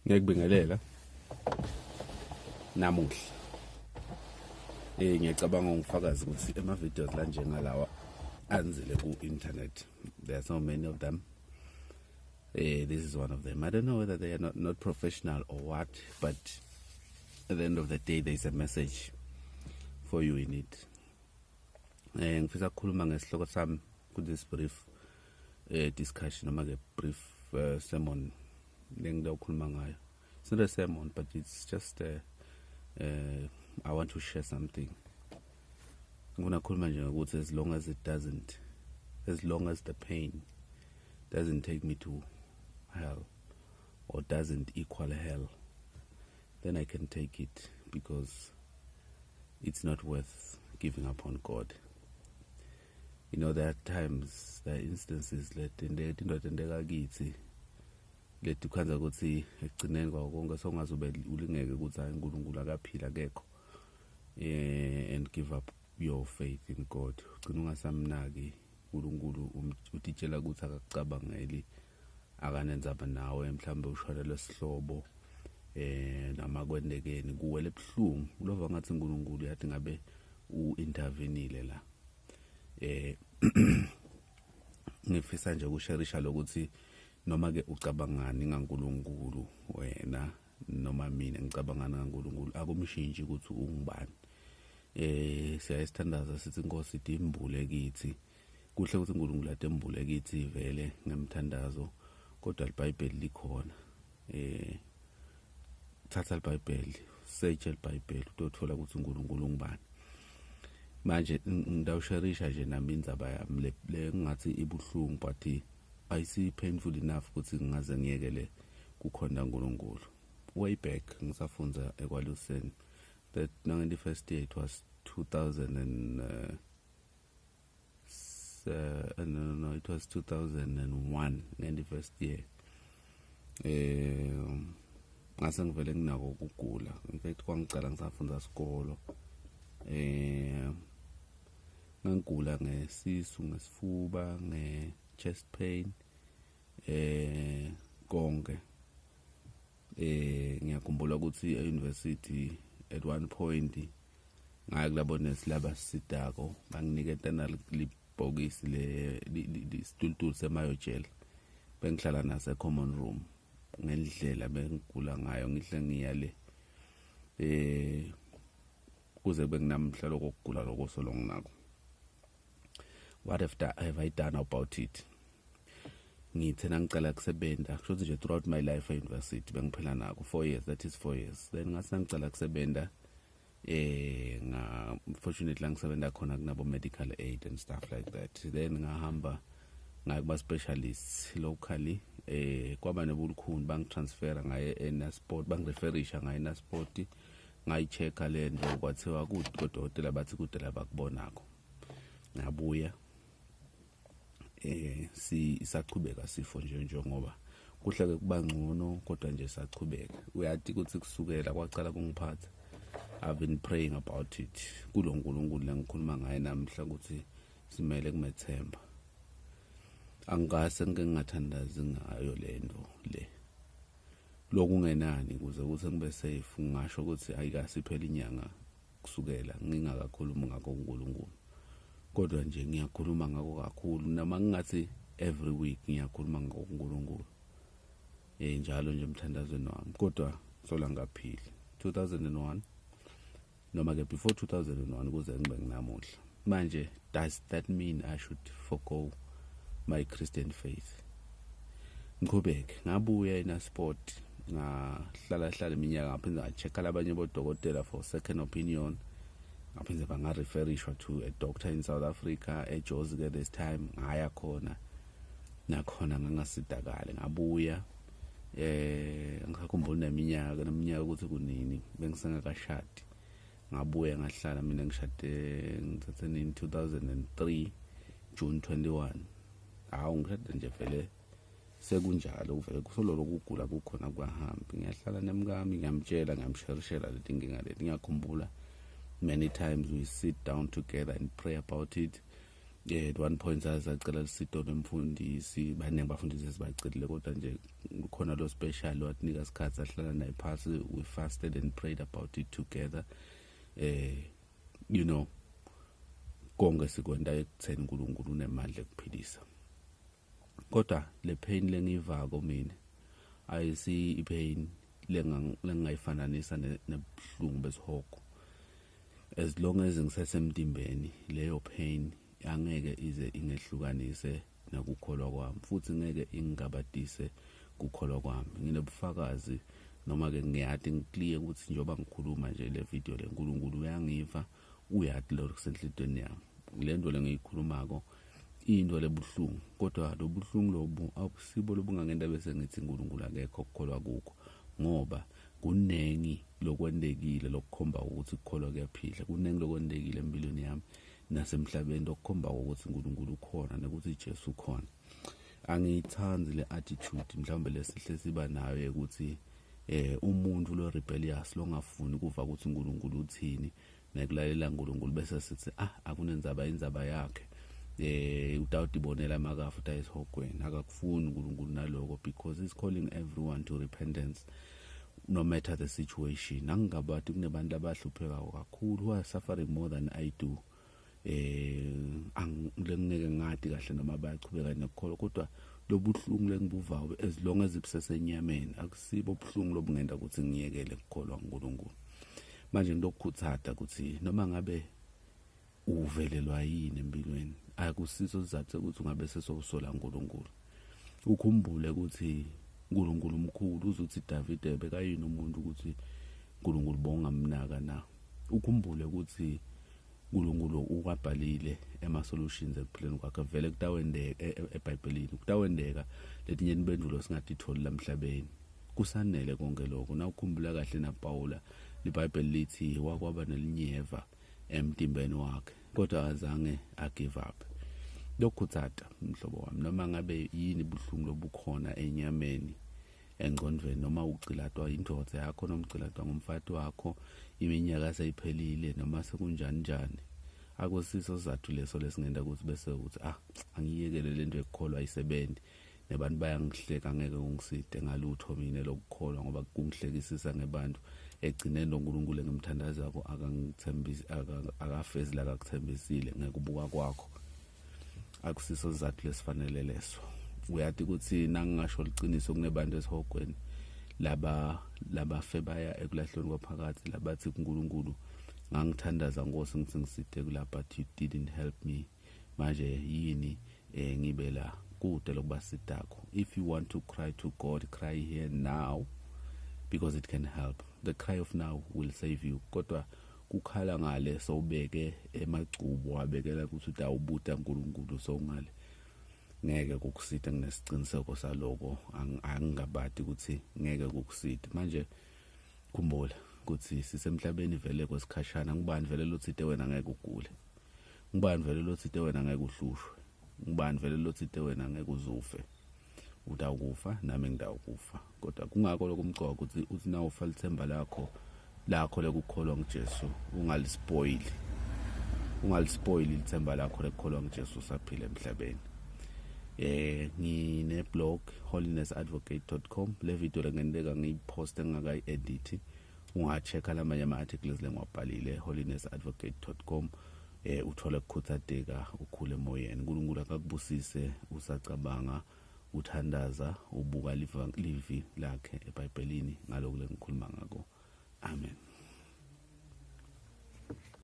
Ngiyakubingelela namuhla ngiyacabanga ngofakazi ukuthi ema-videos la njengalawa anzile ku-internet. There are so many of them. This is one of them. I don't know whether they are not professional or what, but at the end of the day there's a message for you in it. Ngifisa ukukhuluma ngesihloko sami ku-this brief discussion noma ke brief sermon lengizokhuluma ngayo. It's not a sermon, but it's just I want to share something. Ngifuna ukukhuluma nje ukuthi as long as the pain doesn't take me to hell or doesn't equal hell, then I can take it, because it's not worth giving up on God. You know, there are times, there are instances letindotendeka kithi lethi kwanza ukuthi ekugcineni kwakonke songazobe ulingeke ukuthi hayi uNkulunkulu akaphila akekho, and give up your faith in God. Ugcina ungasamnaki uNkulunkulu, utitshela ukuthi akakucabangeli, akanenzaba nawe, mhlambe ushwalelwe sihlobo nama kwendekeni kuwele ebuhlungu. Ulova ngathi uNkulunkulu yathi ngabe uintervenile la. Ngifisa nje ukusharisha lokuthi noma ke ucabangani ngaNkulunkulu wena noma mina ngicabangana ngaNkulunkulu, akumshintshi ukuthi ungubani. Siyayithandaza sithi inkosi idimbule kithi. Kuhle ukuthi uNkulunkulu atembule kithi vele ngemthandazo, kodwa iBhayibheli likhona. Thatha iBhayibheli, search iBhayibheli utothola ukuthi uNkulunkulu ungubani. Manje ngidawusharisha nje nami indzaba yami le ngathi ibuhlungu, but ayisi painful enough ukuthi ngingaze ngiyekele kukhona uNkulunkulu. Way back ngisafunda ekwaLuseni, that in the first year, it was 2000 it was 2001 in the first year. Ngase ngivele nginako ukugula. In fact kwangicala ngisafunda isikolo. Ngangigula ngesisu, ngesifuba, chest pain, konke. Ngiyakhumbula ukuthi e-university at one point ngaya kulabona silaba sidako, banginiketana libhokisi le stultul semayojel, bengihlala nase common room ngendlela bengigula ngayo, ngihle ngiyale kuze benginamhla lokugula lokosolo nginako. What have I done about it? Ngithena ngicela kusebenza kusho nje throughout my life e-university bengiphela nako 4 years, that is 4 years. Then ngase ngicela kusebenza fortunately ngisebenza khona kunabo medical aid and stuff like that. Then ngahamba ngakuba specialists locally, kwaba nebulukhuni bangitransfera ngaye eNasport, bangireferisha ngaye eNasport, ngayichecka le nto kwathiwa kudokotela bathi kudela bakubonako. Ngabuya isachubeka sifo nje ngoba kuhle ke kuba ngcono, kodwa nje sachubeka. Uyathi ukuthi kusukela kwacala kungiphatha, I've been praying about it kulo uNkulunkulu lengikhuluma ngaye namhla ukuthi simele kumethemba. Angase ngingathandazi ngayo lento le lokungenani kuze ukuthi ngibe safe. Ngisho ukuthi ayikasiphela inyanga kusukela ngingakakhuluma ngakho uNkulunkulu, kodwa nje ngiyakhuluma ngakho kakhulu, noma ngingathi every week ngiyakhuluma ngakho uNkulunkulu njalo nje emthandazweni wami, kodwa sola ngaphili 2001 noma ke before 2001 kuze ngibe nginamuhla. Manje does that mean I should forgo my Christian faith? Ngiqhubeke ngabuya eNasport, ngahlala iminyaka, ngaphinda ngachecka labanye bodokotela for second opinion, ngaphinda bangareferishwa to a doctor in South Africa eJozi at this time. Ngaya khona nakhona ngangasidakala, ngabuya ngikakhumbula neminyaka ukuthi kunini bengisengakashadi. Ngabuya ngahlala mina ngishade ngithathe in 2003 June 21. Ngishade nje vele sekunjalo, uvele kusololo ukugula kukhona kwahambi. Ngiyahlala nemkami, ngiyamtshela, ngiyamsherishela leti nginga leti. Ngiyakhumbula many times we sit down together and pray about it. at one point sacela lisito nomfundisi baningi abafundisi esibacelile kodwa nje khona lo special watnika isikhathi sahlala naye phasi, we fasted and prayed about it together. You know, konke sikwenda ekutheni uNkulunkulu unemandla ekuphilisa. Kodwa le pain lengivako mina ayisi ipain lengayifananisa nebuhlungu besihogo. As long as ngisesemdimbeni leyo pain angeke ize ingehlukanise nakukholwa kwami, futhi ngeke ingabadise kukholwa kwami. Nginobufakazi noma ke ngiyade ngiclear ukuthi njoba ngikhuluma nje le video le uNkulunkulu uyangiva, uyati lo kusenhlitweni yami. Le nto lengiyikhulumako into lebuhlungu, kodwa lo buhlungu lobu akusibo lobungangenda bese ngithi uNkulunkulu akekho ukukholwa kukho, ngoba kunengi lokwendekile lokukhomba ukuthi ukukholwa kuyaphila. Kunengi lokwendekile empilweni yami nasemhlabeni lokukhomba ukuthi uNkulunkulu ukhona nokuthi Jesu ukhona. Angiyithandi le attitude mhlawumbe lesihle siba nayo ukuthi umuntu lo rebellious longafuni kuva ukuthi uNkulunkulu uthini nekulalela uNkulunkulu bese sithi akunenzaba inzaba yakhe, utawudibonela amakafu utayisihogweni. Akakufuni uNkulunkulu naloko, because he's calling everyone to repentance no matter the situation. Angingabathi kunebantu abahluphekayo kakhulu who are suffering more than I do. Ngeke ngathi kahle noma bayachubeka nokukholwa, kodwa lobuhlungu lengibuvayo as long as ibsesenyameni akusibo obuhlungu lobungenda ukuthi ngiyekele ukukholwa uNkulunkulu. Manje ngilokukhuthata ukuthi noma ngabe uvelelwa yini empilweni akusiso sizathu ukuthi ungabe sesowusola uNkulunkulu. Ukhumbule ukuthi uNkulunkulu umkhulu, uzuthi David ebekayini umuntu ukuthi uNkulunkulu bongamnaka na. Ukhumbule ukuthi uNkulunkulu ukwabhalile ama-solutions ekuphileni kwakhe vele kutawendeka eBhayibhelini, kutawendeka letinye impendulo singatitholi lamhlabeni. Kusanele konke lokho. Na ukhumbula kahle naPaula iBhayibheli lithi wakwaba nelinyeva emtimbeni wakhe kodwa azange agive up. Lokhuthata mhlobo wami, noma ngabe yini ubuhlungu lobukhona enyameni, engqondweni, noma ucilatwa indoda yakho noma ucilatwa ngumfati wakho, iminyaka seyiphelile noma sekunjani njani, akusiso sizathu leso lesingenda ukuthi bese uthi angiyekele lento ekukholwa ayisebenzi nebantu bayangihleka ngeke ungiside ngalutho mina lokukholwa ngoba kungihlekisisa ngebantu. Egcineni uNkulunkulu engimthandazako akangithembisi akafezi la akakuthembisile ngekubuka kwakho. Akusiso sizathu lesifanele leso. Uyathi ukuthi nangingasho liqiniso kunebantu esihogweni laba febaya ekulahlweni kwaphakathi labathi uNkulunkulu ngangithandaza ngosi ngithi ngiside kula but you didn't help me. Manje yini ngibe la kude lokuba sidakho. If you want to cry to God, cry here now because it can help. The cry of now will save you. Kodwa kukhala ngale sowubeke emacubo wabekela ukuthi utawubuta uNkulunkulu sowungale ngeke kukusida. Nginesiqiniseko saloko, angingabadi ukuthi ngeke kukusida. Manje khumbula ukuthi sisemhlabeni vele kwesikhashana. Ngubani vele lothite wena ngeke ugule, ngubani vele lothite wena ngeke uhlushwe, ngubani vele lothite wena ngeke uzufe. Utawukufa nami ngidawukufa, kodwa kungakho lokho umcoka ukuthi uthi na ufa lithemba lakho lekukholwa nguJesu, ungalispoil lithemba lakho lekukholwa nguJesu saphila emhlabeni. Ngine blog holinessadvocate.com. Le video lengendeka ngiyiposte ngingakayi-edit. Ungachecka lamanye ama-articles lengiwabhalile holinessadvocate.com. Uthole ukukhuthateka, ukhule emoyeni. uNkulunkulu akakubusise usacabanga, uthandaza, ubuka livi lakhe eBhayibhelini ngaloko lengikhuluma ngako. Amen.